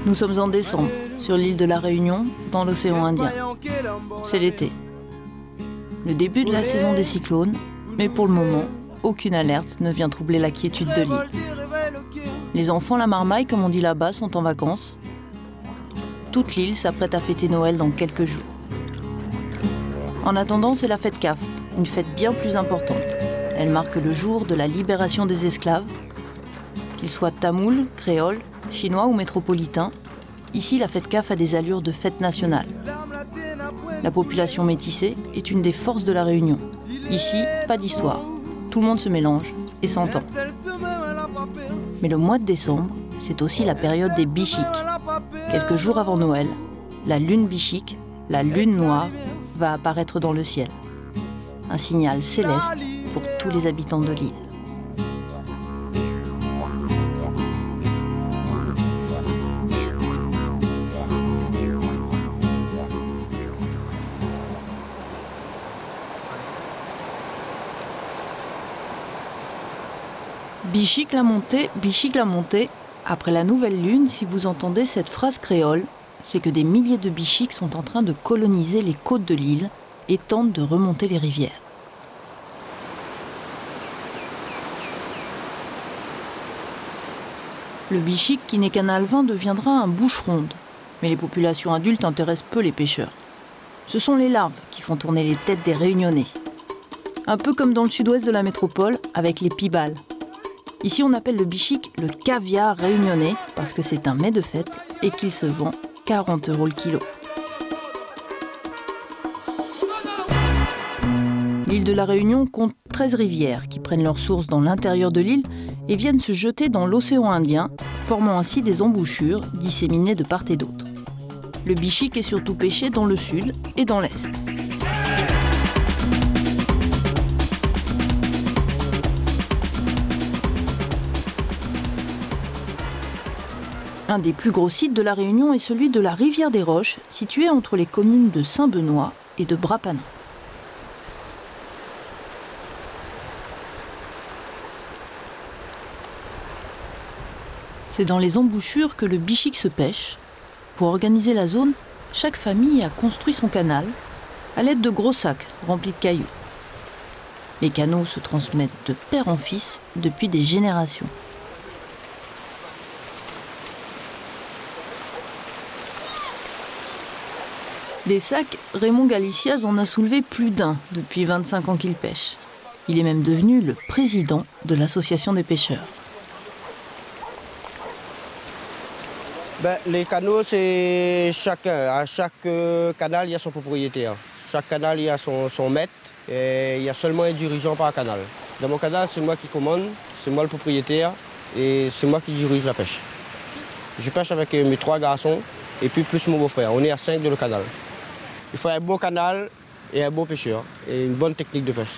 Nous sommes en décembre, sur l'île de la Réunion, dans l'océan Indien. C'est l'été. Le début de la saison des cyclones, mais pour le moment, aucune alerte ne vient troubler la quiétude de l'île. Les enfants la marmaille, comme on dit là-bas, sont en vacances. Toute l'île s'apprête à fêter Noël dans quelques jours. En attendant, c'est la fête CAF, une fête bien plus importante. Elle marque le jour de la libération des esclaves. Qu'ils soient tamouls, créoles, chinois ou métropolitains, ici la fête CAF a des allures de fête nationale. La population métissée est une des forces de la Réunion. Ici, pas d'histoire. Tout le monde se mélange et s'entend. Mais le mois de décembre, c'est aussi la période des bichiques. Quelques jours avant Noël, la lune bichique, la lune noire, va apparaître dans le ciel. Un signal céleste pour tous les habitants de l'île. Bichique la montée, après la nouvelle lune, si vous entendez cette phrase créole, c'est que des milliers de bichiques sont en train de coloniser les côtes de l'île et tentent de remonter les rivières. Le bichique, qui n'est qu'un alevin, deviendra un bouche-ronde. Mais les populations adultes intéressent peu les pêcheurs. Ce sont les larves qui font tourner les têtes des Réunionnais. Un peu comme dans le sud-ouest de la métropole, avec les pibales. Ici, on appelle le bichique le caviar réunionnais parce que c'est un mets de fête et qu'il se vend 40 € le kilo. L'île de la Réunion compte 13 rivières qui prennent leur source dans l'intérieur de l'île et viennent se jeter dans l'océan Indien, formant ainsi des embouchures disséminées de part et d'autre. Le bichique est surtout pêché dans le sud et dans l'est. Un des plus gros sites de la Réunion est celui de la rivière des Roches, situé entre les communes de Saint-Benoît et de Bras-Panin. C'est dans les embouchures que le bichique se pêche. Pour organiser la zone, chaque famille a construit son canal à l'aide de gros sacs remplis de cailloux. Les canaux se transmettent de père en fils depuis des générations. Des sacs, Raymond Galiciaz en a soulevé plus d'un depuis 25 ans qu'il pêche. Il est même devenu le président de l'association des pêcheurs. Les canaux, c'est chacun. À chaque canal, il y a son propriétaire. Chaque canal, il y a son maître. Et il y a seulement un dirigeant par canal. Dans mon canal, c'est moi qui commande, c'est moi le propriétaire et c'est moi qui dirige la pêche. Je pêche avec mes 3 garçons et puis plus mon beau-frère. On est à 5 dans le canal. Il faut un beau canal et un beau pêcheur et une bonne technique de pêche.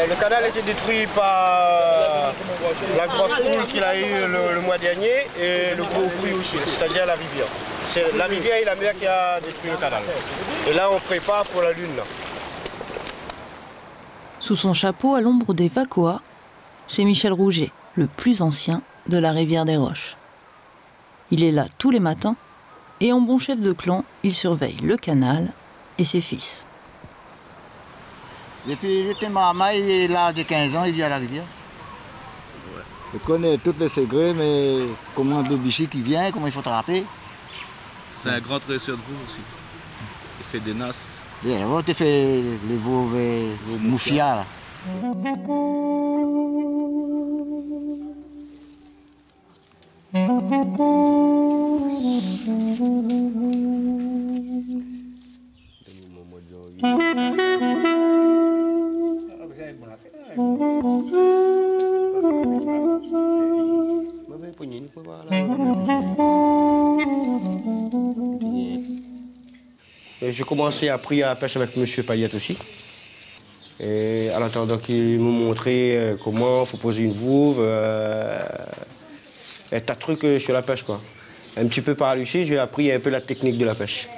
Le canal a été détruit par la grosse houle qu'il a eu le mois dernier et le gros bruit aussi, c'est-à-dire la rivière. C'est la rivière et la mer qui a détruit le canal. Et là, on prépare pour la lune. Là. Sous son chapeau, à l'ombre des Vacoas, c'est Michel Rouget, le plus ancien de la rivière des Roches. Il est là tous les matins et en bon chef de clan, il surveille le canal et ses fils. Depuis il était marmaille, il est là de 15 ans, il vit à la rivière. Je connais tous les secrets, mais comment le bichique qui vient, comment il faut attraper. C'est un grand dresseur de veau aussi. Il fait des nasses. Bien, avant tu fais les veaux moufias. J'ai commencé à apprendre à la pêche avec M. Payette aussi. Et en attendant qu'il me montrait comment il faut poser une vouve, un tas de trucs sur la pêche, quoi. Un petit peu par lui, j'ai appris un peu la technique de la pêche.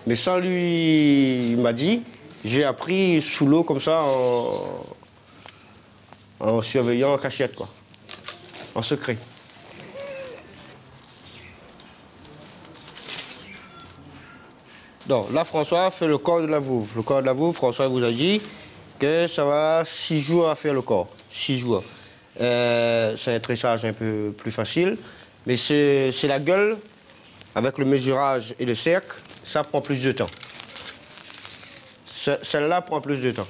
Mais sans lui, il m'a dit, J'ai appris sous l'eau comme ça en surveillant en cachette, quoi. En secret. Donc là, François fait le corps de la vouve. Le corps de la vouve, François vous a dit que ça va 6 jours à faire le corps. 6 jours. C'est un tressage un peu plus facile. Mais c'est la gueule, avec le mesurage et le cercle, ça prend plus de temps. Celle-là prend plus de temps.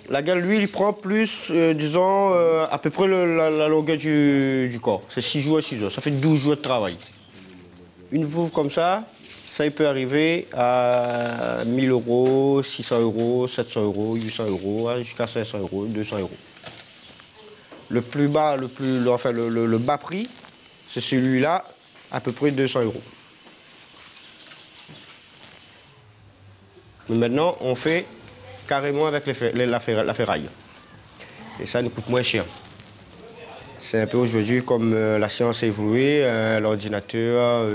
La gueule, lui, il prend plus, disons, à peu près la longueur du corps. C'est 6 jours et 6 jours. Ça fait 12 jours de travail. Une vouve comme ça, il peut arriver à 1 000 €, 600 €, 700 €, 800 € jusqu'à 500 €, 200 €. Le plus bas, le bas prix, c'est celui-là, à peu près 200 €. Mais maintenant, on fait carrément avec la ferraille. Et ça nous coûte moins cher. C'est un peu aujourd'hui comme la science a évolué, l'ordinateur,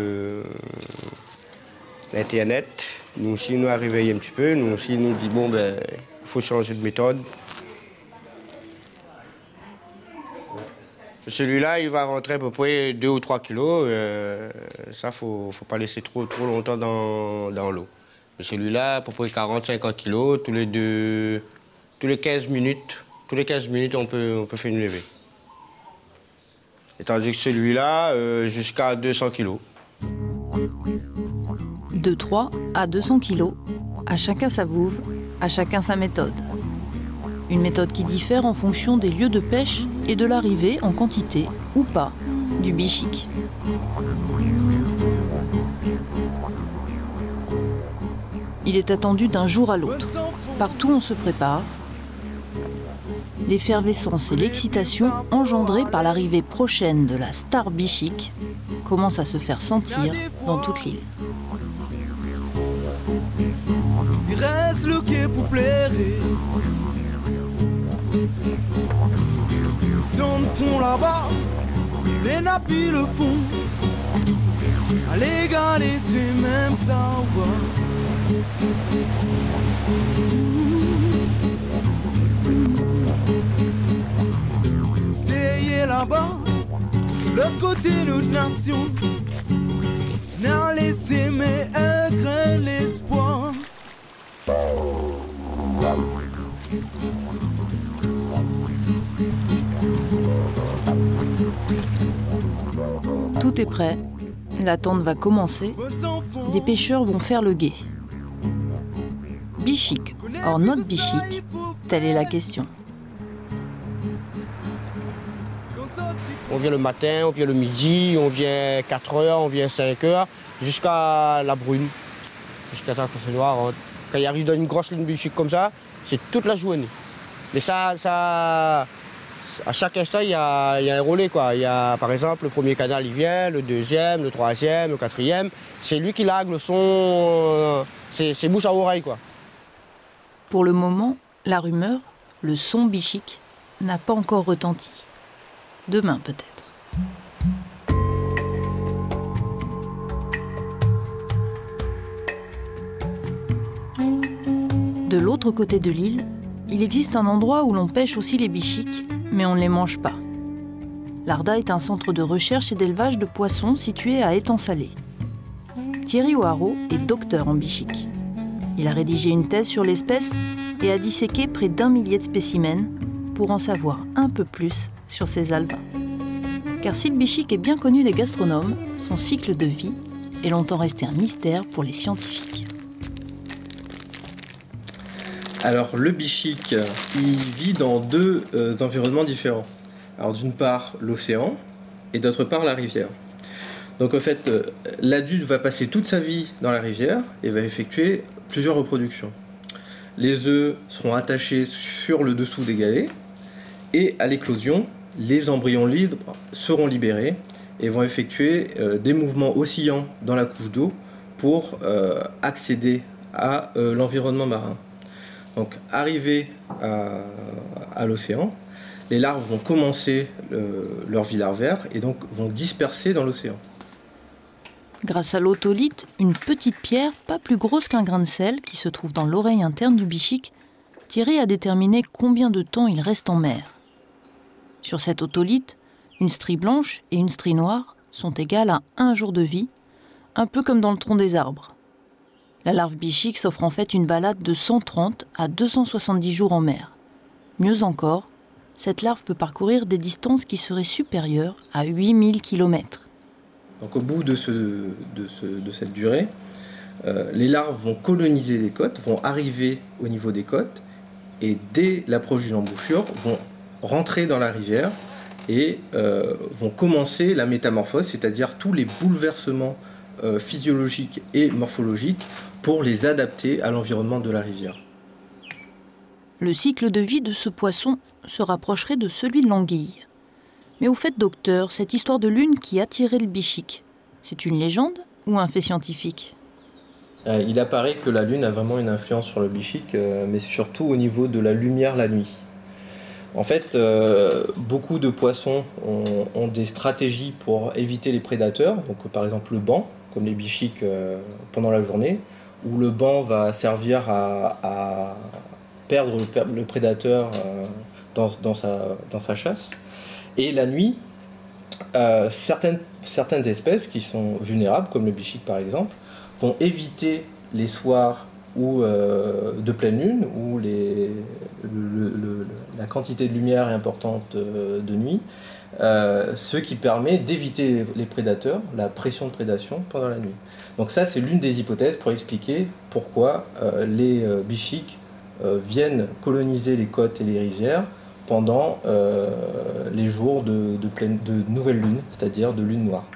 l'Internet. Nous aussi, nous a réveillé un petit peu. Nous aussi, nous dit, bon, ben, il faut changer de méthode. Celui-là, il va rentrer à peu près 2 ou 3 kilos. Ça, il ne faut pas laisser trop longtemps dans l'eau. Celui-là, à peu près 40-50 kilos, tous les 15 minutes, on peut faire une levée. Et tandis que celui-là, jusqu'à 200 kilos. De 3 à 200 kilos, à chacun sa vouve, à chacun sa méthode. Une méthode qui diffère en fonction des lieux de pêche et de l'arrivée en quantité ou pas du bichic. Il est attendu d'un jour à l'autre. Partout on se prépare. L'effervescence et l'excitation engendrées par l'arrivée prochaine de la star bichic commencent à se faire sentir dans toute l'île. Il reste le quai pour plaire. Dans le fond là-bas, les nappies le font. À l'égalité même temps. T'es là-bas, l'autre côté de notre nation. N'a laissé mais un grain l'espoir. Tout est prêt, l'attente va commencer, des pêcheurs vont faire le guet. Bichic, or not bichic, telle est la question. On vient le matin, on vient le midi, on vient 4 heures, on vient 5 heures, jusqu'à la brune, jusqu'à temps qu'on fait noir. Quand il arrive dans une grosse ligne bichic comme ça, c'est toute la journée. Mais ça, à chaque instant, il y a un relais, quoi. Il y a, par exemple, le premier canal, il vient, le deuxième, le troisième, le quatrième. C'est lui qui largue le son, c'est bouche à oreille, quoi. Pour le moment, la rumeur, le son bichic, n'a pas encore retenti. Demain, peut-être. De l'autre côté de l'île, il existe un endroit où l'on pêche aussi les bichics, mais on ne les mange pas. L'Arda est un centre de recherche et d'élevage de poissons situé à Étang-Salé. Thierry O'Haraud est docteur en bichic. Il a rédigé une thèse sur l'espèce et a disséqué près d'1 millier de spécimens pour en savoir un peu plus sur ces alevins. Car si le bichic est bien connu des gastronomes, son cycle de vie est longtemps resté un mystère pour les scientifiques. Alors le bichic, il vit dans 2 environnements différents. Alors d'une part l'océan et d'autre part la rivière. Donc en fait, l'adulte va passer toute sa vie dans la rivière et va effectuer plusieurs reproductions. Les œufs seront attachés sur le dessous des galets et à l'éclosion, les embryons libres seront libérés et vont effectuer des mouvements oscillants dans la couche d'eau pour accéder à l'environnement marin. Donc, arrivés à l'océan, les larves vont commencer leur vie larvaire et donc vont disperser dans l'océan. Grâce à l'otolite, une petite pierre pas plus grosse qu'un grain de sel qui se trouve dans l'oreille interne du bichic, Thierry a déterminé combien de temps il reste en mer. Sur cet otolithe, une strie blanche et une strie noire sont égales à 1 jour de vie, un peu comme dans le tronc des arbres. La larve bichique s'offre en fait une balade de 130 à 270 jours en mer. Mieux encore, cette larve peut parcourir des distances qui seraient supérieures à 8000 km. Donc au bout de cette durée, les larves vont coloniser les côtes, vont arriver au niveau des côtes et dès l'approche d'une embouchure vont rentrer dans la rivière et vont commencer la métamorphose, c'est-à-dire tous les bouleversements physiologiques et morphologiques pour les adapter à l'environnement de la rivière. Le cycle de vie de ce poisson se rapprocherait de celui de l'anguille. Mais au fait, docteur, cette histoire de lune qui attirait le bichique, c'est une légende ou un fait scientifique ? Il apparaît que la lune a vraiment une influence sur le bichique, mais surtout au niveau de la lumière la nuit. En fait, beaucoup de poissons ont des stratégies pour éviter les prédateurs, donc par exemple le banc, comme les bichiques pendant la journée, où le banc va servir à perdre le prédateur dans sa chasse. Et la nuit, certaines espèces qui sont vulnérables, comme le bichique par exemple, vont éviter les soirs de pleine lune, où la quantité de lumière est importante de nuit, ce qui permet d'éviter les prédateurs, la pression de prédation pendant la nuit. Donc ça, c'est l'une des hypothèses pour expliquer pourquoi les bichiques viennent coloniser les côtes et les rivières pendant les jours de nouvelle lune, c'est-à-dire de lune noire.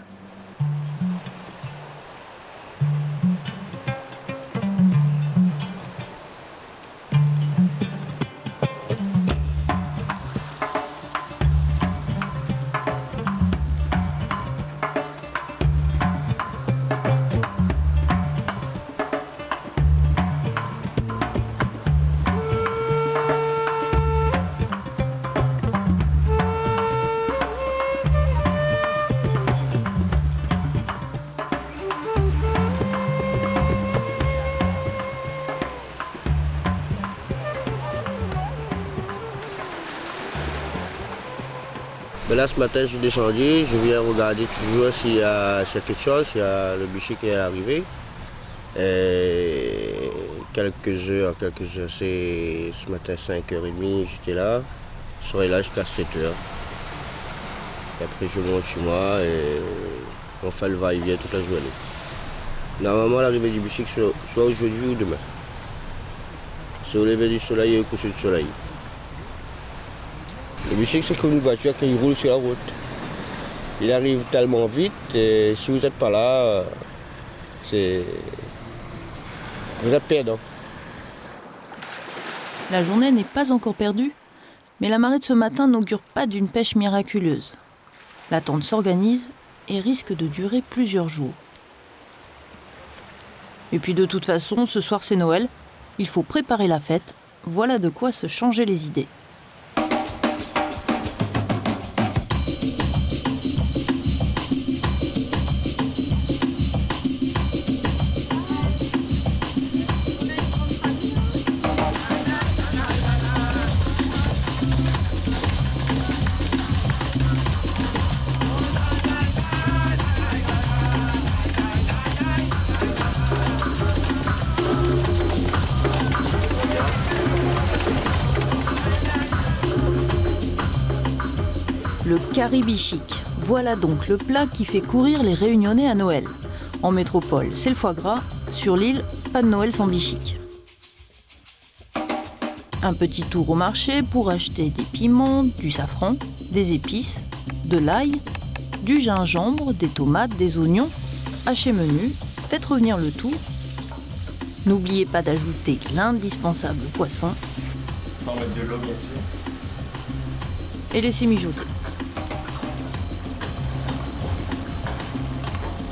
Là, ce matin, je suis descendu, je viens regarder toujours s'il y a quelque chose, s'il y a le bichique qui est arrivé. Et quelques heures, c'est ce matin 5h30, j'étais là, je serai là jusqu'à 7h. Et après, je monte chez moi et on fait le va-et-vient toute la journée. Normalement, l'arrivée du bichique, soit aujourd'hui ou demain. C'est au lever du soleil et au coucher du soleil. Le bichique, c'est comme une voiture qui roule sur la route. Il arrive tellement vite et si vous n'êtes pas là, vous êtes perdant. La journée n'est pas encore perdue, mais la marée de ce matin n'augure pas d'une pêche miraculeuse. L'attente s'organise et risque de durer plusieurs jours. Et puis de toute façon, ce soir c'est Noël, il faut préparer la fête, voilà de quoi se changer les idées. Le curry bichique, voilà donc le plat qui fait courir les Réunionnais à Noël. En métropole, c'est le foie gras. Sur l'île, pas de Noël sans bichique. Un petit tour au marché pour acheter des piments, du safran, des épices, de l'ail, du gingembre, des tomates, des oignons. Hachez menu, faites revenir le tout. N'oubliez pas d'ajouter l'indispensable poisson. Sans mettre de l'eau, bien sûr. Et laissez mijoter.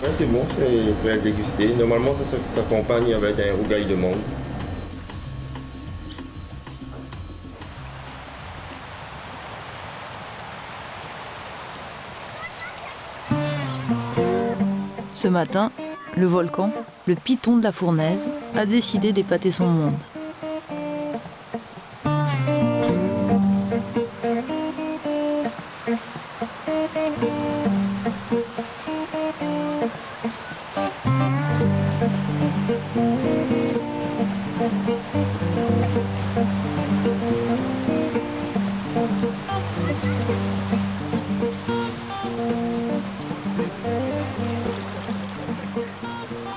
Ouais, c'est bon, c'est prêt à déguster. Normalement, ça s'accompagne avec un rougail de mangue. Ce matin, le volcan, le python de la fournaise, a décidé d'épater son monde.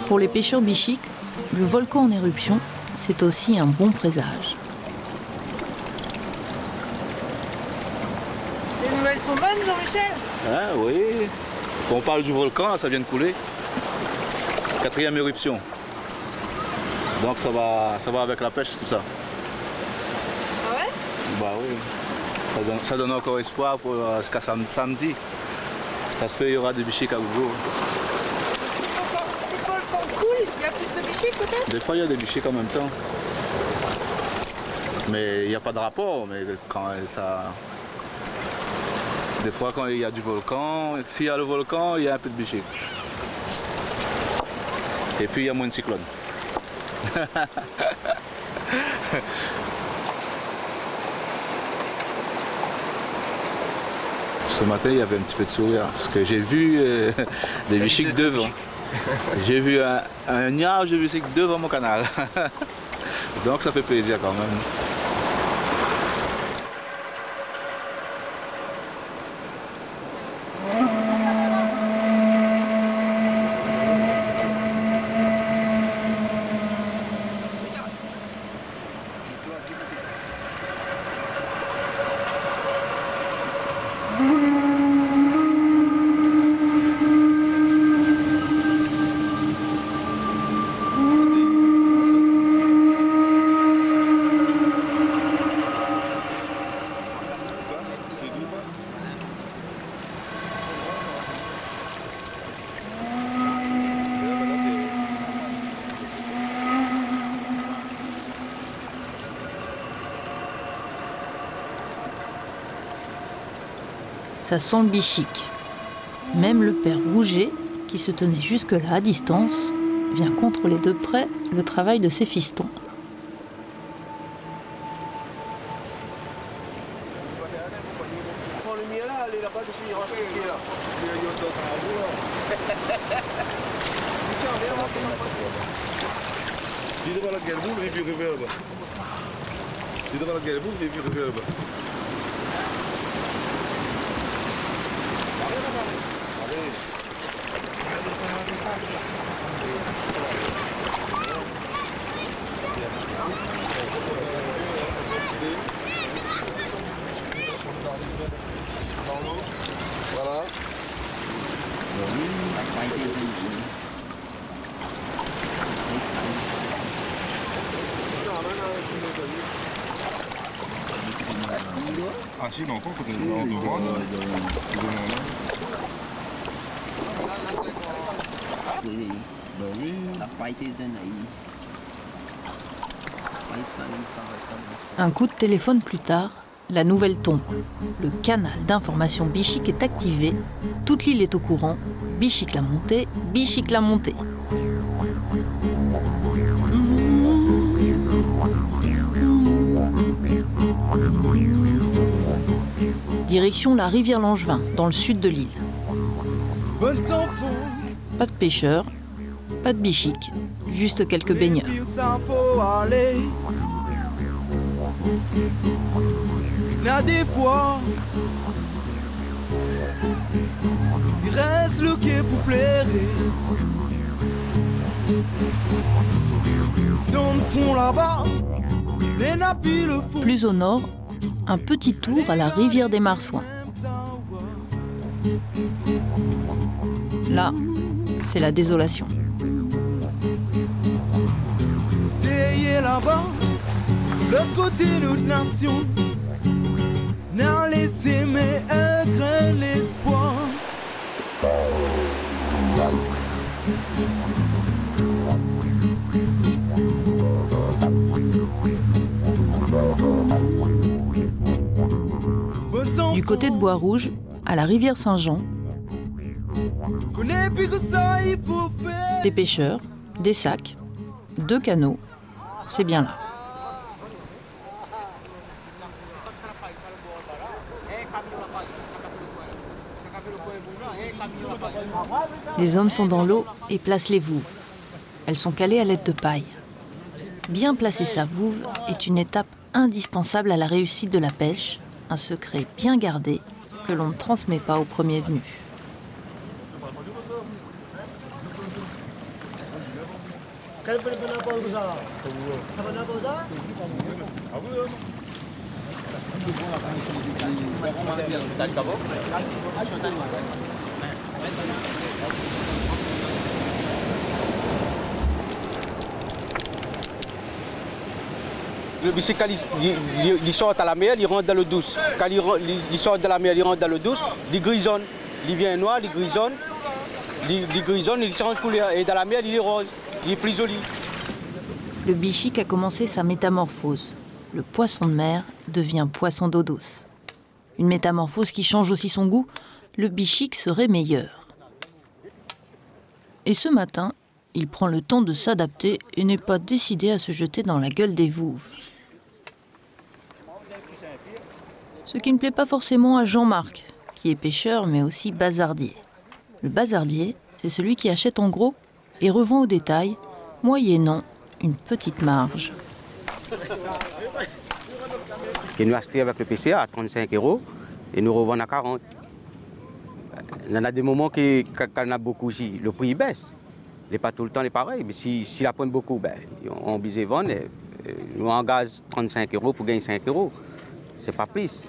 Pour les pêcheurs bichiques, le volcan en éruption, c'est aussi un bon présage. Les nouvelles sont bonnes, Jean-Michel? Ah oui. Quand on parle du volcan, ça vient de couler. 4e éruption. Donc ça va avec la pêche, tout ça. Ah ouais? Bah oui. Ça donne encore espoir pour jusqu'à samedi. Ça se peut, il y aura des bichiques à Gogo. Si le volcan coule, il y a plus de bichiques peut-être? Des fois, il y a des bichiques en même temps. Mais il n'y a pas de rapport. Mais quand ça... Des fois, quand il y a du volcan, s'il y a le volcan, il y a un peu de bichiques. Et puis, il y a moins de cyclones. Ce matin, il y avait un petit peu de sourire, parce que j'ai vu des bichiques devant. J'ai vu un niage de bichiques devant mon canal. Donc ça fait plaisir quand même. Ça sent le bichique. Même le père Rouget, qui se tenait jusque-là à distance, vient contrôler de près le travail de ses fistons. Ah si, non, pas quand on est devant. Un coup de téléphone plus tard, la nouvelle tombe. Le canal d'information bichique est activé. Toute l'île est au courant. Bichique l'a monté, bichique l'a monté. Direction la rivière Langevin, dans le sud de l'île. Pas de pêcheurs, pas de bichiques, juste quelques baigneurs. Des fois, il reste le quai pour plaire. Dans le fond là-bas, les nappies le font. Plus au nord, un petit tour à la rivière des Marsouins. Là, c'est la désolation. T'es là-bas, l'autre côté de notre nation. N'a laissé mais un grain l'espoir. Du côté de Bois-Rouge, à la rivière Saint-Jean, des pêcheurs, des sacs, 2 canots, c'est bien là. Les hommes sont dans l'eau et placent les vouves. Elles sont calées à l'aide de paille. Bien placer sa vouve est une étape indispensable à la réussite de la pêche, un secret bien gardé que l'on ne transmet pas aux premiers venus. Le bicycle, quand il sort à la mer, il rentre dans l'eau douce. Quand il sort de la mer, il rentre dans l'eau douce, il grisonne. Il vient noir, il grisonne, il change couleur. Et dans la mer, il est rose, il est plus joli. Le bichic a commencé sa métamorphose. Le poisson de mer devient poisson d'eau douce. Une métamorphose qui change aussi son goût. Le bichic serait meilleur. Et ce matin, il prend le temps de s'adapter et n'est pas décidé à se jeter dans la gueule des vouves. Ce qui ne plaît pas forcément à Jean-Marc, qui est pêcheur mais aussi bazardier. Le bazardier, c'est celui qui achète en gros et revend au détail, moyennant une petite marge. Et nous achetons avec le PCA à 35 € et nous revendons à 40. Il y en a des moments quand on a beaucoup aussi, le prix baisse. Il n'est pas tout le temps pareil. Mais si la pointe beaucoup, ben, on oblige de vendre. Nous engage 35 € pour gagner 5 €. Ce n'est pas plus.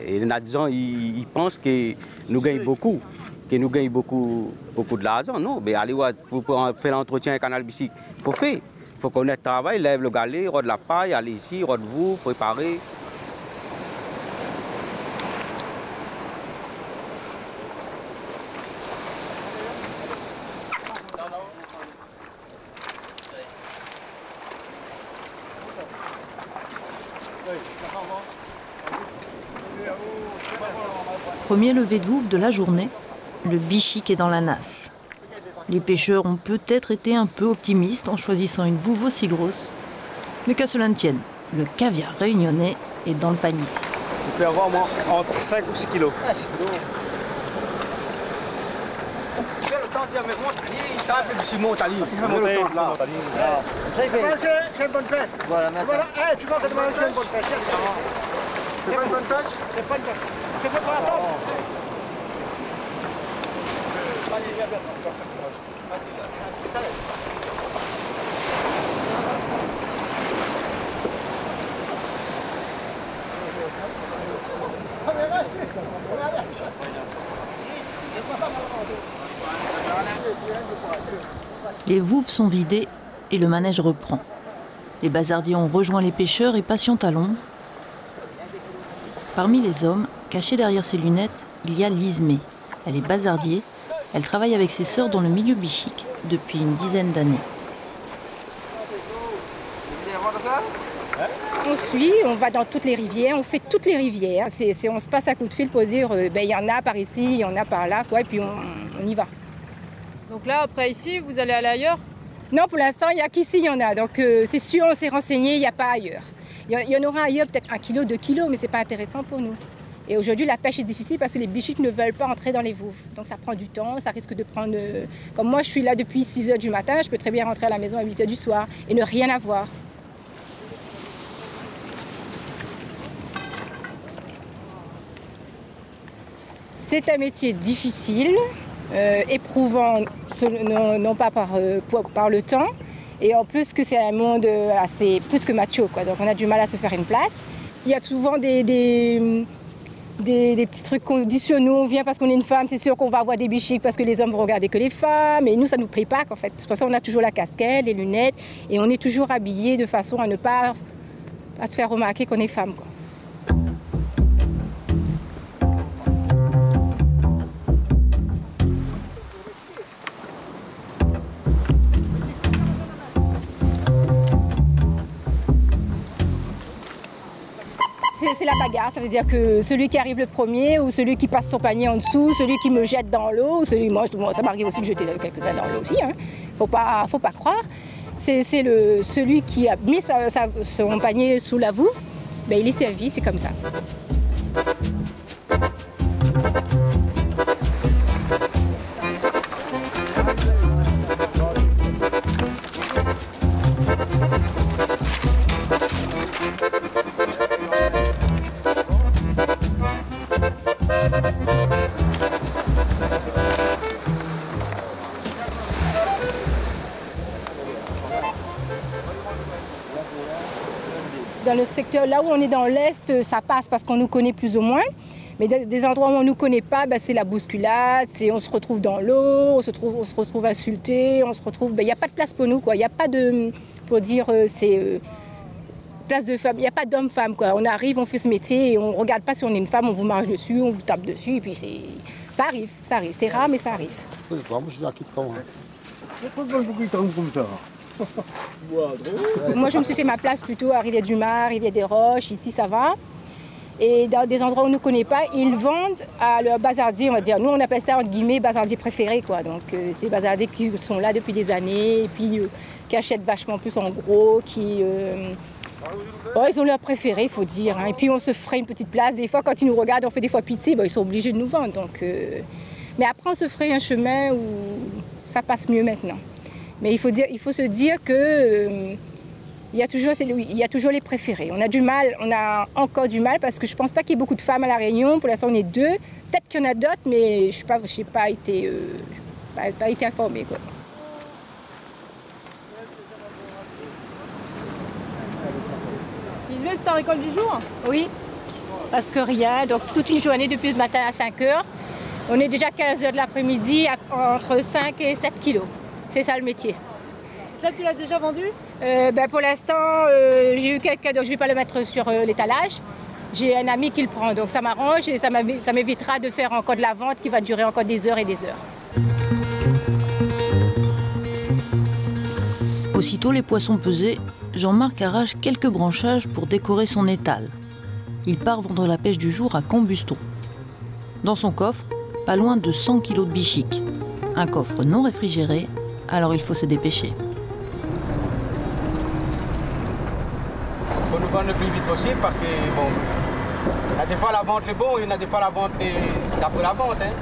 Et il y en a des gens, ils pensent que nous gagnons beaucoup. Que nous gagnons beaucoup de l'argent. Non, mais allez, pour faire l'entretien avec Canal Bicycle, il faut faire. Il faut connaître le travail, lève le galet, rôde la paille, aller ici, rôde vous, préparer. Premier lever de vouve de la journée, le bichic est dans la nasse. Les pêcheurs ont peut-être été un peu optimistes en choisissant une vouve aussi grosse. Mais qu'à cela ne tienne, le caviar réunionnais est dans le panier. On peut avoir entre 5 ou 6 kilos. C'est une bonne pêche. Voilà, tu vois que c'est une bonne pêche. C'est pas une bonne pêche? C'est pas une bonne pêche. C'est pas pour attendre. Les vouves sont vidées et le manège reprend. Les bazardiers ont rejoint les pêcheurs et patientent à l'ombre. Parmi les hommes, cachés derrière ses lunettes, il y a Lizmé. Elle est bazardier. Elle travaille avec ses sœurs dans le milieu bichic depuis une dizaine d'années. On suit, on va dans toutes les rivières, on fait toutes les rivières. On se passe à coup de fil pour dire il y en a par ici, il y en a par là, quoi, et puis on y va. Donc là, après ici, vous allez aller ailleurs? Non, pour l'instant, il n'y a qu'ici, il y en a. Donc c'est sûr, on s'est renseigné, il n'y a pas ailleurs. Il y en aura ailleurs peut-être 1 kilo, 2 kilos, mais ce n'est pas intéressant pour nous. Et aujourd'hui, la pêche est difficile parce que les bichics ne veulent pas entrer dans les vouves. Donc ça prend du temps, ça risque de prendre... Comme moi, je suis là depuis 6 h du matin, je peux très bien rentrer à la maison à 8 h du soir et ne rien avoir. C'est un métier difficile, éprouvant, non pas par le temps, et en plus que c'est un monde assez plus que macho, quoi. Donc on a du mal à se faire une place. Il y a souvent des petits trucs qu'on dit sur nous, on vient parce qu'on est une femme, c'est sûr qu'on va avoir des bichics parce que les hommes vont regarder que les femmes, et nous ça ne nous plaît pas en fait. C'est pour ça qu'on a toujours la casquette, les lunettes, et on est toujours habillés de façon à ne pas se faire remarquer qu'on est femme, quoi. C'est la bagarre, ça veut dire que celui qui arrive le premier ou celui qui passe son panier en dessous, celui qui me jette dans l'eau, moi ça m'arrive aussi de jeter quelques-uns dans l'eau aussi, hein. Faut pas croire. C'est celui qui a mis son panier sous la vouve, ben il est servi, c'est comme ça. dans notre secteur, là où on est dans l'Est, ça passe parce qu'on nous connaît plus ou moins. Mais des endroits où on ne nous connaît pas, ben, c'est la bousculade, on se retrouve dans l'eau, on se retrouve insulté, on se retrouve... Il n'y a pas de place pour nous, quoi. Il n'y a pas de... Pour dire, place de femme, il n'y a pas d'homme-femme, quoi. On arrive, on fait ce métier et on ne regarde pas si on est une femme, on vous marche dessus, on vous tape dessus, et puis ça arrive. C'est rare, mais ça arrive. Moi, je me suis fait ma place plutôt à Rivière-du-Mar, Rivière-des-Roches, ici, ça va. Et dans des endroits où on ne nous connaît pas, ils vendent à leurs bazardiers, on va dire. Nous, on appelle ça, entre guillemets, bazardiers préférés, quoi. Donc, c'est des bazardiers qui sont là depuis des années, et puis qui achètent vachement plus en gros, qui... ils ont leur préféré, il faut dire. Hein. Et puis, on se ferait une petite place. Des fois, quand ils nous regardent, on fait des fois pitié, ils sont obligés de nous vendre. Donc, mais après, on se ferait un chemin où ça passe mieux maintenant. Mais il faut se dire que... il y a toujours les préférés. On a encore du mal parce que je ne pense pas qu'il y ait beaucoup de femmes à La Réunion. Pour l'instant, on est 2. Peut-être qu'il y en a d'autres, mais je n'ai pas été informée, quoi. Visuel, c'est ta récolte du jour? Oui, parce que rien. Donc toute une journée depuis ce matin à 5 h. On est déjà 15 h de l'après-midi, entre 5 et 7 kilos. C'est ça le métier. Ça, tu l'as déjà vendu? Pour l'instant, j'ai eu quelqu'un, donc je ne vais pas le mettre sur l'étalage. J'ai un ami qui le prend, donc ça m'arrange et ça m'évitera de faire encore de la vente qui va durer encore des heures et des heures. Aussitôt les poissons pesés, Jean-Marc arrache quelques branchages pour décorer son étal. Il part vendre la pêche du jour à Cambuston. Dans son coffre, pas loin de 100 kilos de bichic. Un coffre non réfrigéré, alors il faut se dépêcher. Il faut nous vendre le plus vite possible parce que, bon, il y a des fois la vente est bon, il y a des fois la vente est d'après la vente. Hein.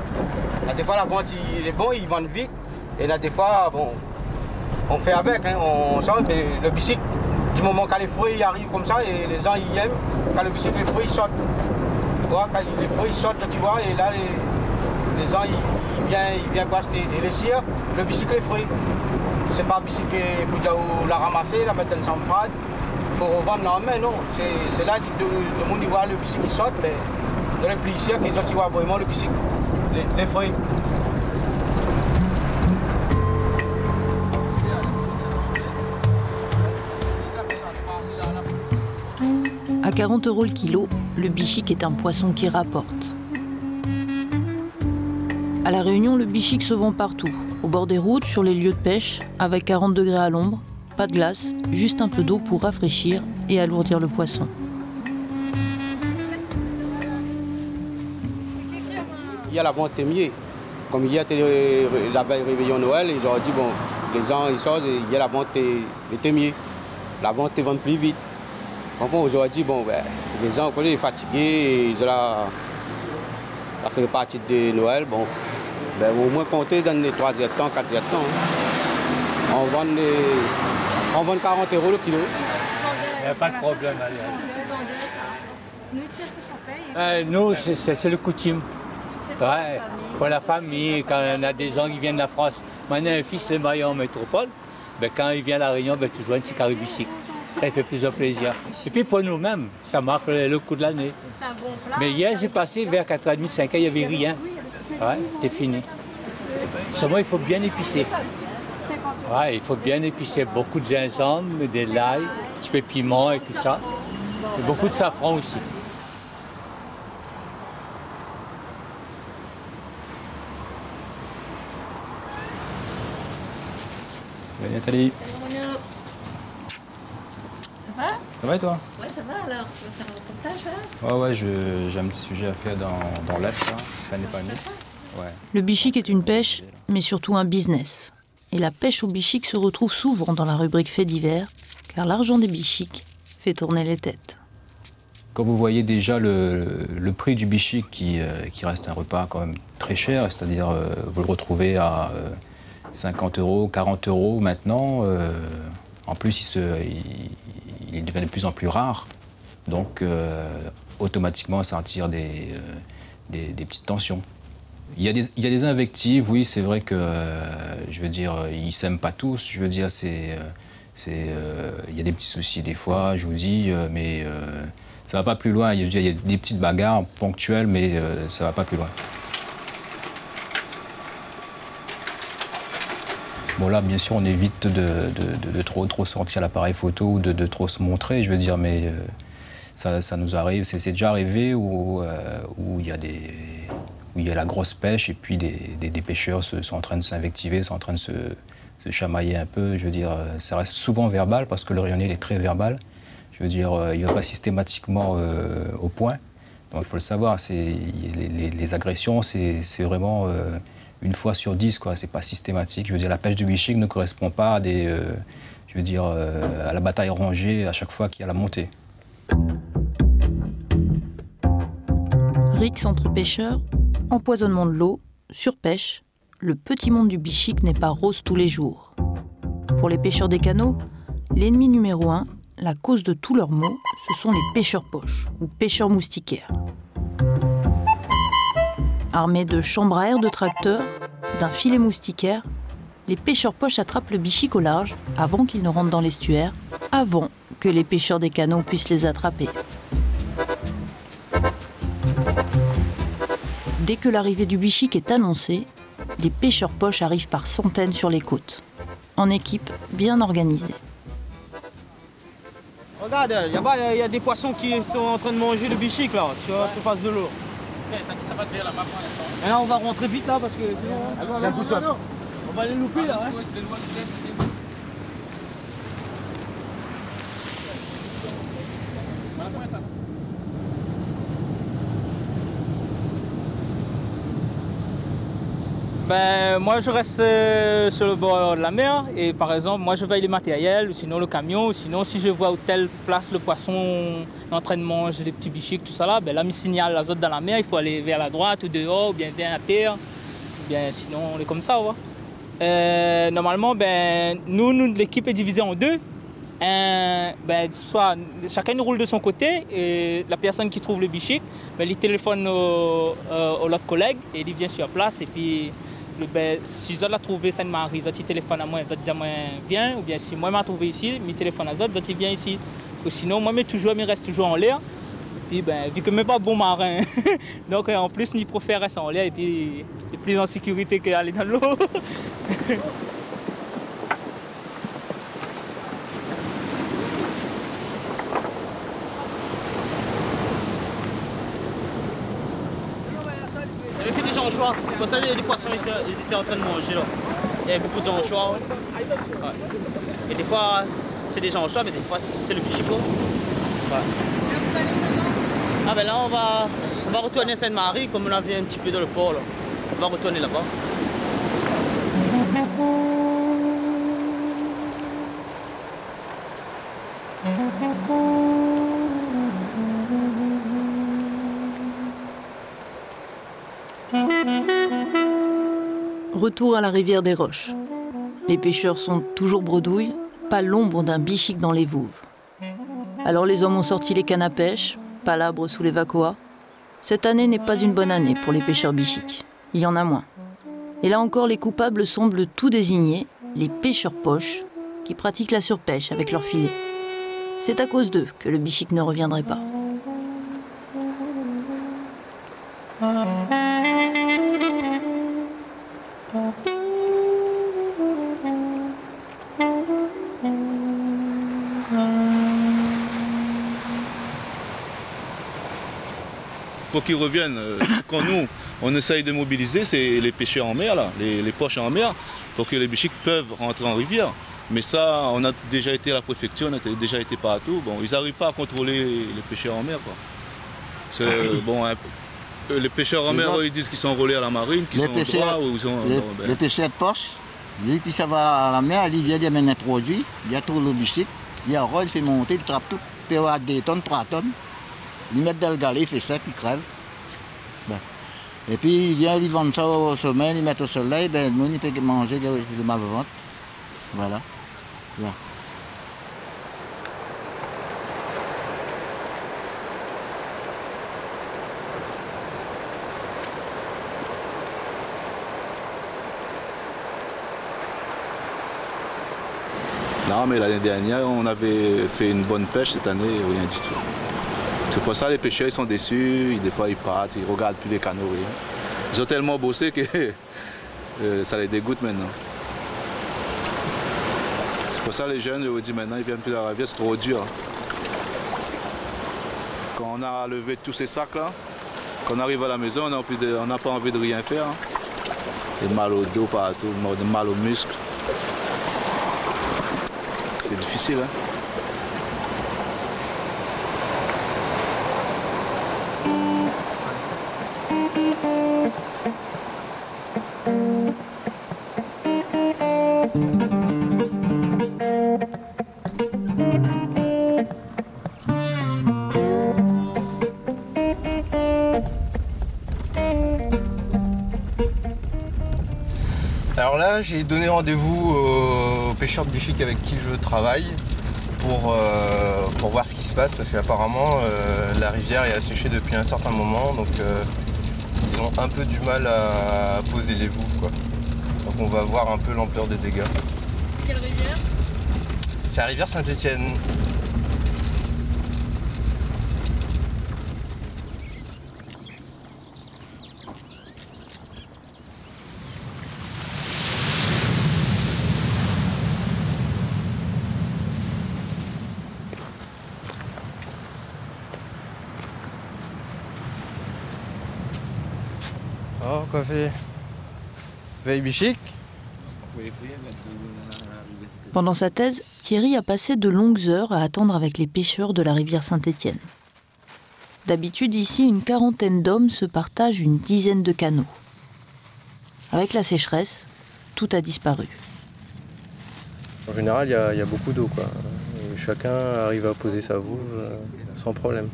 Il y a des fois la vente il est bon, ils vendent vite. Et il y a des fois, bon, on fait avec, hein, on sort, mais le bicycle, du moment quand les fruits arrivent comme ça, et les gens ils aiment, quand le bicycle, les fruits sortent. Quand les fruits sortent, tu vois, et là, les gens ils viennent pour acheter. Et les cires, le bicycle, les fruits. C'est pas un bicycle pour la ramasser, la mettre dans une chambre pour revendre en main, non. C'est là que le monde voit le bicycle qui sort, mais dans les policiers, tu vois vraiment le bicycle, les fruits. À 40 € le kilo, le bichic est un poisson qui rapporte. À La Réunion, le bichic se vend partout, au bord des routes, sur les lieux de pêche, avec 40 degrés à l'ombre, pas de glace, juste un peu d'eau pour rafraîchir et alourdir le poisson. Il y a la vente témier. Comme hier, la veille réveillon Noël, ils ont dit, bon, les gens ils sortent, il y a la vente des témiers. La vente est vendue plus vite. Enfin, aujourd'hui, bon, les gens sont fatigués, ils ont ça fait partie de Noël. Bon, au moins compter dans les 3 temps, 4 temps. On vend 40 € le kilo. Il n'y a pas de problème. Nous, c'est le coutume. Ouais, pour la famille, quand on a des gens qui viennent de la France. Maintenant, un fils est marié en métropole, quand il vient à La Réunion, toujours un petit caribicique. Ça il fait plusieurs plaisir. Et puis pour nous-mêmes, ça marque le coup de l'année. Mais hier, j'ai passé vers 4h30, 5h, il n'y avait rien. Ouais, c'était fini. Seulement, il faut bien épicer. Ouais, il faut bien épicer. Beaucoup de gingembre, de l'ail, un petit peu de piment et tout ça. Et beaucoup de safran aussi. Ça va, Nathalie? Ça va et toi? Ouais, ça va alors. Tu vas faire un reportage là? Ouais, j'ai un petit sujet à faire dans l'Est, plein d'épanouistes. Ouais. Le bichic est une pêche, mais surtout un business. Et la pêche au bichic se retrouve souvent dans la rubrique faits divers, car l'argent des bichics fait tourner les têtes. Quand vous voyez déjà le prix du bichic qui reste un repas quand même très cher, c'est-à-dire vous le retrouvez à 50 €, 40 € maintenant. En plus, il devient de plus en plus rare. Donc, automatiquement, ça attire des petites tensions. Il y a des invectives, oui, c'est vrai que, je veux dire, ils ne s'aiment pas tous. Je veux dire, c'est Il y a des petits soucis des fois, je vous dis, mais ça va pas plus loin. Il y a des petites bagarres ponctuelles, mais ça va pas plus loin. Bon là, bien sûr, on évite de trop sortir l'appareil photo ou de trop se montrer, je veux dire, mais ça nous arrive. C'est déjà arrivé où il y a la grosse pêche et puis des pêcheurs sont en train de s'invectiver, sont en train de se chamailler un peu. Je veux dire, ça reste souvent verbal parce que le rayonné il est très verbal. Je veux dire, il ne va pas systématiquement au point. Donc il faut le savoir, les agressions, c'est vraiment une fois sur 10, quoi. C'est pas systématique. Je veux dire, la pêche du bichic ne correspond pas à à la bataille rangée à chaque fois qu'il y a la montée. Rixe entre pêcheurs, empoisonnement de l'eau, surpêche, le petit monde du bichic n'est pas rose tous les jours. Pour les pêcheurs des canaux, l'ennemi numéro 1, la cause de tous leurs maux, ce sont les pêcheurs poches ou pêcheurs moustiquaires. Armés de chambres à air de tracteur, d'un filet moustiquaire, les pêcheurs poches attrapent le bichic au large avant qu'il ne rentre dans l'estuaire, avant que les pêcheurs des canaux puissent les attraper. Dès que l'arrivée du bichic est annoncée, les pêcheurs poches arrivent par centaines sur les côtes, en équipe bien organisée. Regarde, il y a des poissons qui sont en train de manger le bichic là, sur la surface de l'eau. Ça va vers là-bas pour l'instant. Et là, on va rentrer vite là parce que sinon. On va les louper là. Hein. Ben, moi je reste sur le bord de la mer et par exemple moi je veille les matériels ou sinon le camion ou sinon si je vois où telle place le poisson est en train de manger des petits bichics tout ça là, ben là me signale la zone dans la mer, il faut aller vers la droite ou dehors ou bien vers la terre, ou bien sinon on est comme ça. Ouais. Normalement ben, nous l'équipe est divisée en deux. Ben, soit chacun nous roule de son côté et la personne qui trouve le bichic, ben, il téléphone au l'autre collègue et il vient sur place et puis ben, si ils ont trouvé Sainte-Marie, ils téléphonent à moi, ils disent à moi viens, ou bien si moi je trouvé ici, ils téléphonent à eux, ils viennent ici. Ou sinon moi je reste toujours en l'air. Puis ben, vu que je ne suis pas bon marin, donc en plus je préfère rester en l'air et puis plus en sécurité qu'aller dans l'eau. C'est pour ça que les poissons ils étaient en train de manger là. Il y avait beaucoup d'anchois. Ouais. Ouais. Et des fois c'est des anchois, mais des fois c'est le bichic. Ouais. Ah ben là on va retourner à Sainte-Marie comme on a vu un petit peu dans le port là. On va retourner là-bas. Retour à la rivière des Roches. Les pêcheurs sont toujours bredouilles, pas l'ombre d'un bichic dans les vouves. Alors les hommes ont sorti les cannes à pêche, palabres sous les vacoas. Cette année n'est pas une bonne année pour les pêcheurs bichics. Il y en a moins. Et là encore, les coupables semblent tout désigner, les pêcheurs poches, qui pratiquent la surpêche avec leurs filets. C'est à cause d'eux que le bichic ne reviendrait pas. Pour qu'ils reviennent, quand nous, on essaye de mobiliser, c'est les pêcheurs en mer, là, les poches en mer, pour que les bichics peuvent rentrer en rivière. Mais ça, on a déjà été à la préfecture, on a déjà été partout. Bon, ils n'arrivent pas à contrôler les pêcheurs en mer, quoi. Bon, les pêcheurs en mer, ils disent qu'ils sont enrôlés à la marine, qu'ils sont en droit ou ils sont... Les pêcheurs de poche, dès qu'ils savent à la mer, ils viennent d'amener un produit, il y a tout le bichic, il y a un rôle, il fait monter, il trappe tout, il peut avoir 2 tonnes, 3 tonnes. Ils mettent dans le galet, il fait ça, il crève. Ben. Et puis ils viennent, ils vendent ça au sommet, ils mettent au soleil, ben, nous, ils peuvent manger le mal-ventre. Voilà. Là. Non, mais l'année dernière, on avait fait une bonne pêche. Cette année, rien du tout. C'est pour ça les pêcheurs ils sont déçus. Des fois, ils partent, ils ne regardent plus les canaux. Rien. Ils ont tellement bossé que ça les dégoûte maintenant. C'est pour ça que les jeunes, je vous dis maintenant, ils ne viennent plus à la rivière, c'est trop dur. Quand on a levé tous ces sacs-là, quand on arrive à la maison, on n'a pas envie de rien faire. Des mal au dos partout, des mal aux muscles. C'est difficile, hein. Alors là, j'ai donné rendez-vous aux pêcheurs de bichic avec qui je travaille pour voir ce qui se passe parce qu'apparemment la rivière est asséchée depuis un certain moment, donc ils ont un peu du mal à poser les vouves, quoi. Donc on va voir un peu l'ampleur des dégâts. Quelle rivière? C'est la rivière Saint-Étienne. Oh, quoi fait? Veille bichic? Pendant sa thèse, Thierry a passé de longues heures à attendre avec les pêcheurs de la rivière Saint-Étienne. D'habitude, ici, une quarantaine d'hommes se partagent une dizaine de canots. Avec la sécheresse, tout a disparu. En général, il y a beaucoup d'eau, quoi. Et chacun arrive à poser sa vouve sans problème.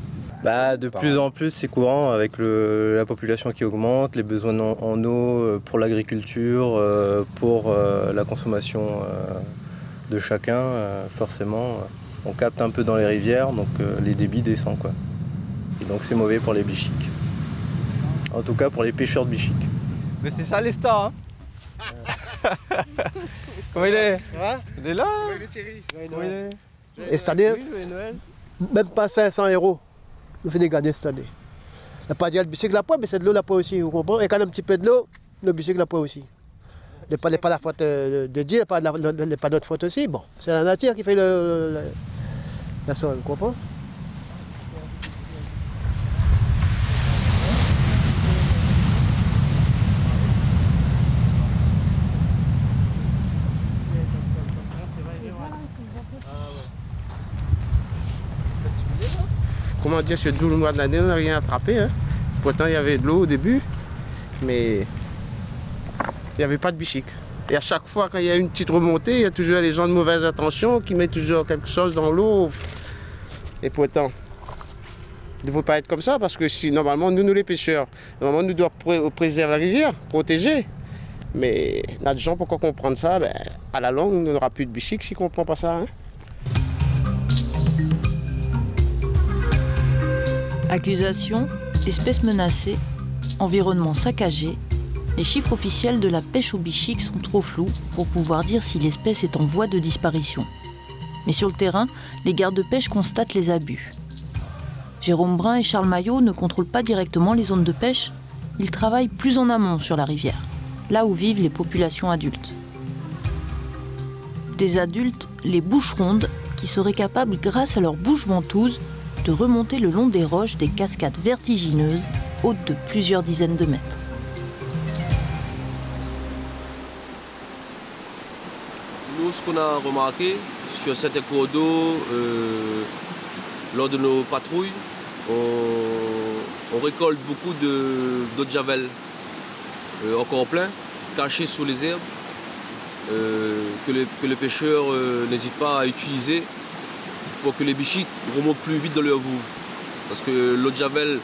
De plus en plus, c'est courant avec la population qui augmente, les besoins en eau pour l'agriculture, pour la consommation de chacun. Forcément, on capte un peu dans les rivières, donc les débits descendent, quoi. Et donc c'est mauvais pour les bichics. En tout cas pour les pêcheurs de bichic. Mais c'est ça les stars, hein. Comment il est? Il est là. Il est Thierry. Comment il est? Et cette année, même pas 500 €. On fait des gardés cette année. Il n'y a pas de bicycle la pointe, mais c'est de l'eau la pointe aussi, vous comprenez? Et quand il y a un petit peu de l'eau, le bicycle la pointe aussi. Ce n'est pas la faute de Dieu, ce n'est pas notre faute aussi. Bon, c'est la nature qui fait la sol, vous comprenez? Comment dire, sur 12 mois de l'année, on n'a rien attrapé. Hein. Pourtant, il y avait de l'eau au début, mais il n'y avait pas de bichic. Et à chaque fois, quand il y a une petite remontée, il y a toujours les gens de mauvaise intention qui mettent toujours quelque chose dans l'eau. Et pourtant, il ne faut pas être comme ça, parce que si normalement, nous les pêcheurs, normalement, nous devons préserver la rivière, protéger. Mais il y a des gens, pourquoi comprendre ça? À la longue, on n'aura plus de bichic si on ne comprend pas ça. Hein. Accusations, espèces menacées, environnement saccagé, les chiffres officiels de la pêche au bichic sont trop flous pour pouvoir dire si l'espèce est en voie de disparition. Mais sur le terrain, les gardes-pêche constatent les abus. Jérôme Brun et Charles Maillot ne contrôlent pas directement les zones de pêche, ils travaillent plus en amont sur la rivière, là où vivent les populations adultes. Des adultes, les bouches rondes, qui seraient capables, grâce à leur bouche ventouse, de remonter le long des roches des cascades vertigineuses, hautes de plusieurs dizaines de mètres. Nous, ce qu'on a remarqué sur certains cours d'eau, lors de nos patrouilles, on récolte beaucoup d'eau de javel encore plein, cachée sous les herbes, que les pêcheurs n'hésitent pas à utiliser pour que les bichics remontent plus vite dans leur voue. Parce que l'eau de javel,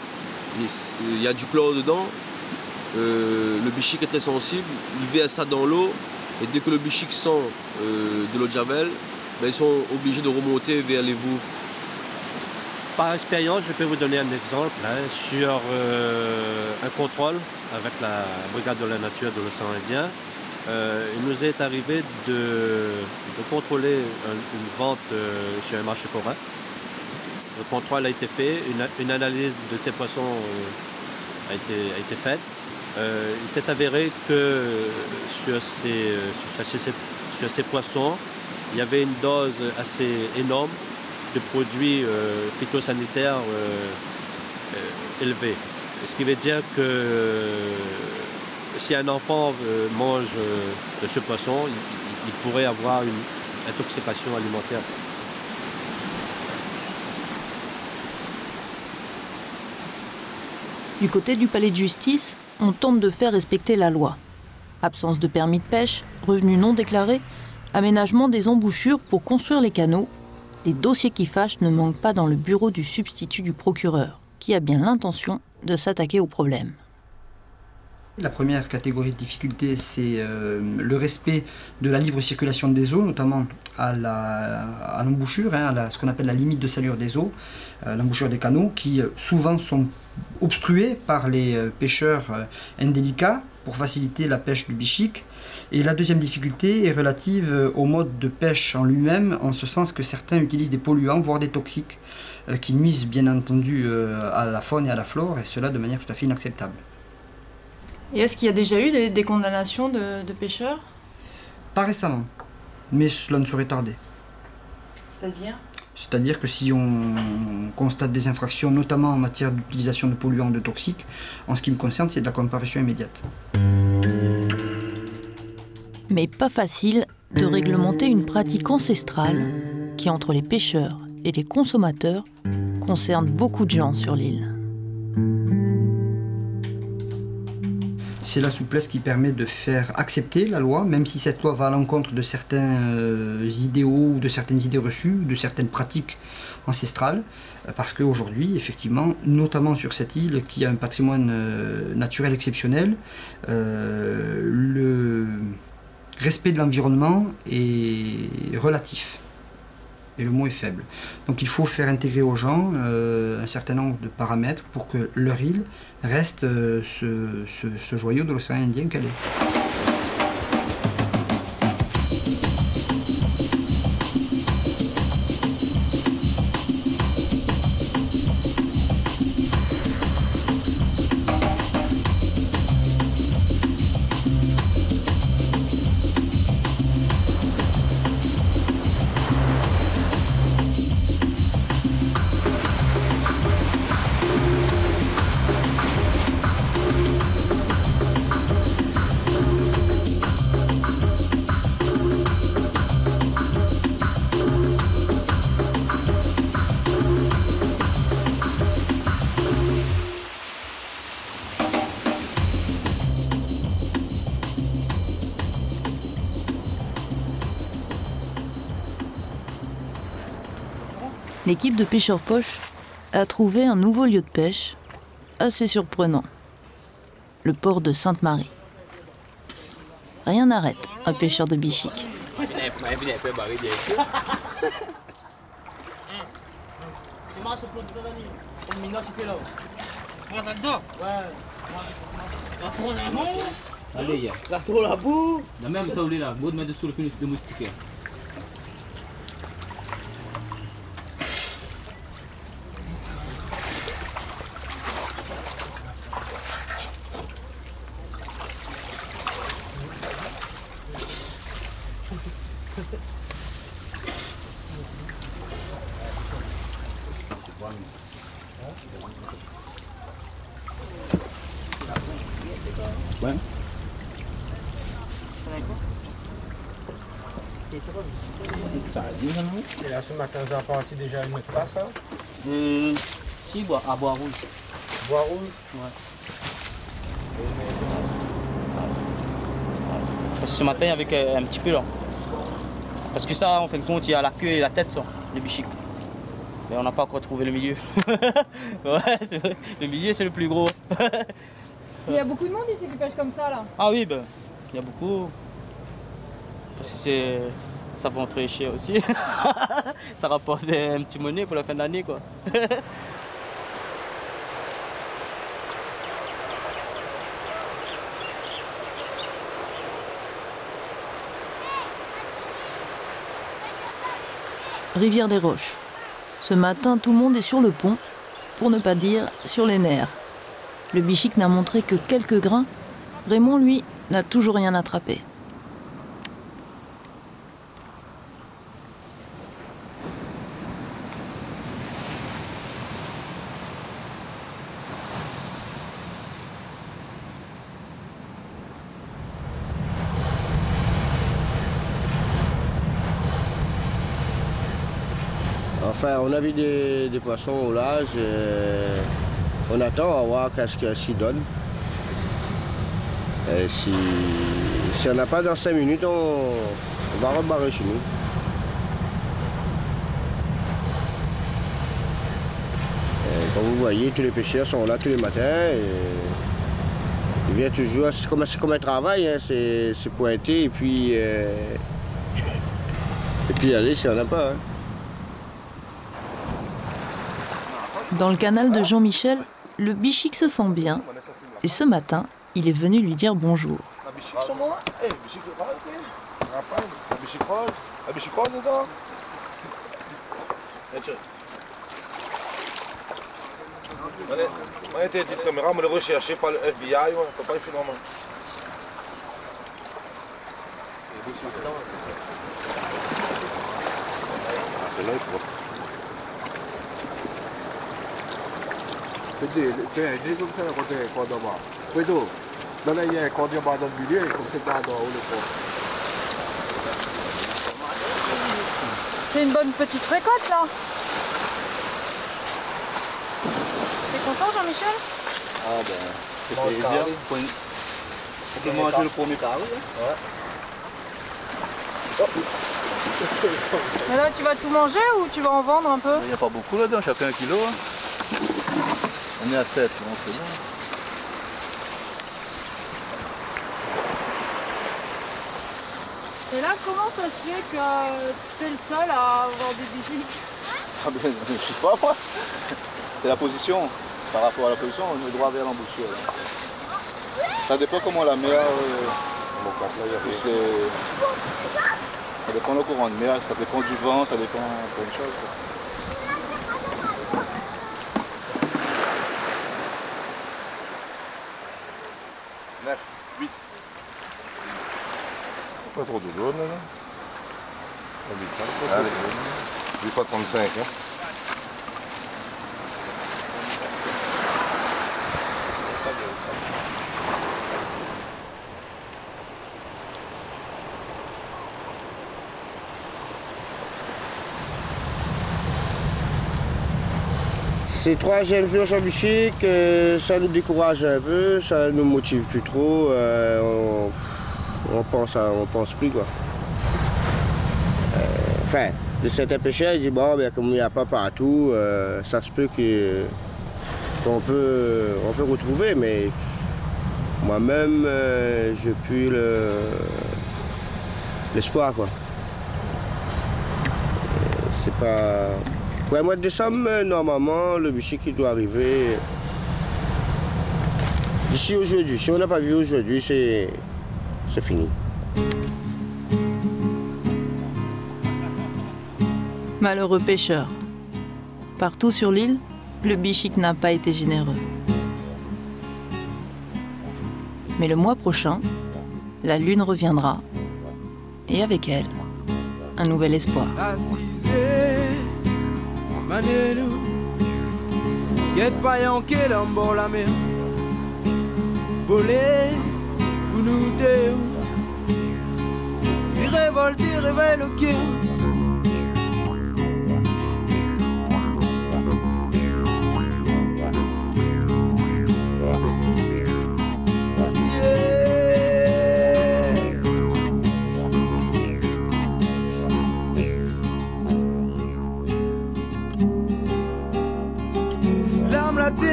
il y a du chlore dedans, le bichic est très sensible, il verse ça dans l'eau, et dès que le bichic sent de l'eau de javel, ils sont obligés de remonter vers les vouves. Par expérience, je peux vous donner un exemple sur un contrôle avec la brigade de la nature de l'océan Indien. il nous est arrivé de contrôler une vente sur un marché forain. Le contrôle a été fait, une analyse de ces poissons a été faite. Il s'est avéré que sur ces poissons, il y avait une dose assez énorme de produits phytosanitaires élevés. Ce qui veut dire que si un enfant mange de ce poisson, il pourrait avoir une intoxication alimentaire. Du côté du palais de justice, on tente de faire respecter la loi. Absence de permis de pêche, revenus non déclarés, aménagement des embouchures pour construire les canaux. Les dossiers qui fâchent ne manquent pas dans le bureau du substitut du procureur, qui a bien l'intention de s'attaquer au problème. La première catégorie de difficulté, c'est le respect de la libre circulation des eaux, notamment à l'embouchure, à ce qu'on appelle la limite de salure des eaux, l'embouchure des canaux, qui souvent sont obstrués par les pêcheurs indélicats pour faciliter la pêche du bichic. Et la deuxième difficulté est relative au mode de pêche en lui-même, en ce sens que certains utilisent des polluants, voire des toxiques, qui nuisent bien entendu à la faune et à la flore, et cela de manière tout à fait inacceptable. Et est-ce qu'il y a déjà eu des condamnations de pêcheurs? Pas récemment, mais cela ne saurait tarder. C'est-à-dire? C'est-à-dire que si on constate des infractions, notamment en matière d'utilisation de polluants ou de toxiques, en ce qui me concerne, c'est de la comparution immédiate. Mais pas facile de réglementer une pratique ancestrale qui, entre les pêcheurs et les consommateurs, concerne beaucoup de gens sur l'île. C'est la souplesse qui permet de faire accepter la loi, même si cette loi va à l'encontre de certains idéaux, de certaines idées reçues, de certaines pratiques ancestrales, parce qu'aujourd'hui, effectivement, notamment sur cette île qui a un patrimoine naturel exceptionnel, le respect de l'environnement est relatif. Et le mot est faible. Donc il faut faire intégrer aux gens un certain nombre de paramètres pour que leur île reste ce joyau de l'océan Indien qu'elle est. L'équipe de pêcheurs poches a trouvé un nouveau lieu de pêche assez surprenant. Le port de Sainte-Marie. Rien n'arrête un pêcheur de bichic. Allez, la trop la boue. La même ça là, vous mettez sur le finish de moustiquaire. Ouais. Ça a dit maintenant. Et là ce matin, vous avez parti déjà une autre place là? Si, à Bois Rouge. Bois Rouge? Ouais. Parce que ce matin, avec un petit peu là. Parce que ça, en fin de compte, il y a la queue et la tête, ça, le bichic. Mais on n'a pas encore trouvé le milieu. Ouais, c'est vrai. Le milieu, c'est le plus gros. Il y a beaucoup de monde ici qui pêche comme ça là? Ah oui, ben, il y a beaucoup. Parce que ça vend très cher aussi. Ça rapporte un petit monnaie pour la fin de l'année, quoi. rivière des Roches. Ce matin, tout le monde est sur le pont, pour ne pas dire sur les nerfs. Le bichic n'a montré que quelques grains. Raymond, lui, n'a toujours rien attrapé. Enfin, on a vu des poissons au large. On attend à voir qu'est-ce qu'ils donnent. Et si on n'a pas dans 5 minutes, on va rebarrer chez nous. Et comme vous voyez, tous les pêcheurs sont là tous les matins. Ils viennent toujours, c'est comme un travail, hein, c'est pointer et puis aller si on n'a pas. Hein. Dans le canal de Jean-Michel, le bichic se sent bien. Et ce matin, il est venu lui dire bonjour. La bichic sont moi. Eh, bichic de balle, la bichic rose. La bichic rose dedans. On a été dit de caméra, mais le recherché par le FBI, on ne peut pas le faire normalement. Celui-là est propre. Fais un dé comme ça, quand tu es cordon-bas. Prédo, dans là, il y a un cordon-bas dans le milieu, et comme c'est pas dans le fond. C'est une bonne petite récolte là. T'es content Jean-Michel? Ah ben, c'est plaisir. On peut manger le premier carré. Ouais. Mais là tu vas tout manger ou tu vas en vendre un peu? Il n'y a pas beaucoup là-dedans, chacun 1 kilo. Hein. On est à 7, donc c'est bon. Et là, comment ça se fait que tu es le seul à avoir des bichics? Ah ben, je sais pas moi. C'est la position. Par rapport à la position, on est droit vers l'embouchure. Ça dépend comment la mer... Ça dépend du courant de mer, ça dépend du vent, ça dépend de plein de choses. Pas trop de jaune là. Allez, je vais pas 35 hein. Ces 3e jours sur bichic, ça nous décourage un peu, ça nous motive plus trop. On pense plus quoi. Enfin, de certains pêcheurs, ils disent bon, ben, comme il n'y a pas partout, ça se peut qu'on peut retrouver, mais moi-même, j'ai plus l'espoir quoi. C'est pas. Pour le mois de décembre, normalement, le bichic qui doit arriver d'ici aujourd'hui. Si on n'a pas vu aujourd'hui, c'est fini. Malheureux pêcheur. Partout sur l'île, le bichic n'a pas été généreux. Mais le mois prochain, la lune reviendra. Et avec elle, un nouvel espoir. Manelu, get payan qu'elle en bord la mer. Voler, pour nous deux. Il révolte, il réveille le cœur.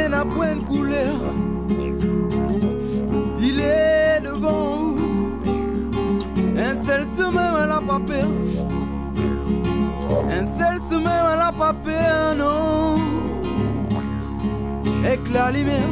N'a point de couleur, il est devant vous. Un seul semaine à la papier, un seul semaine à la papier, non. Et que la lumière,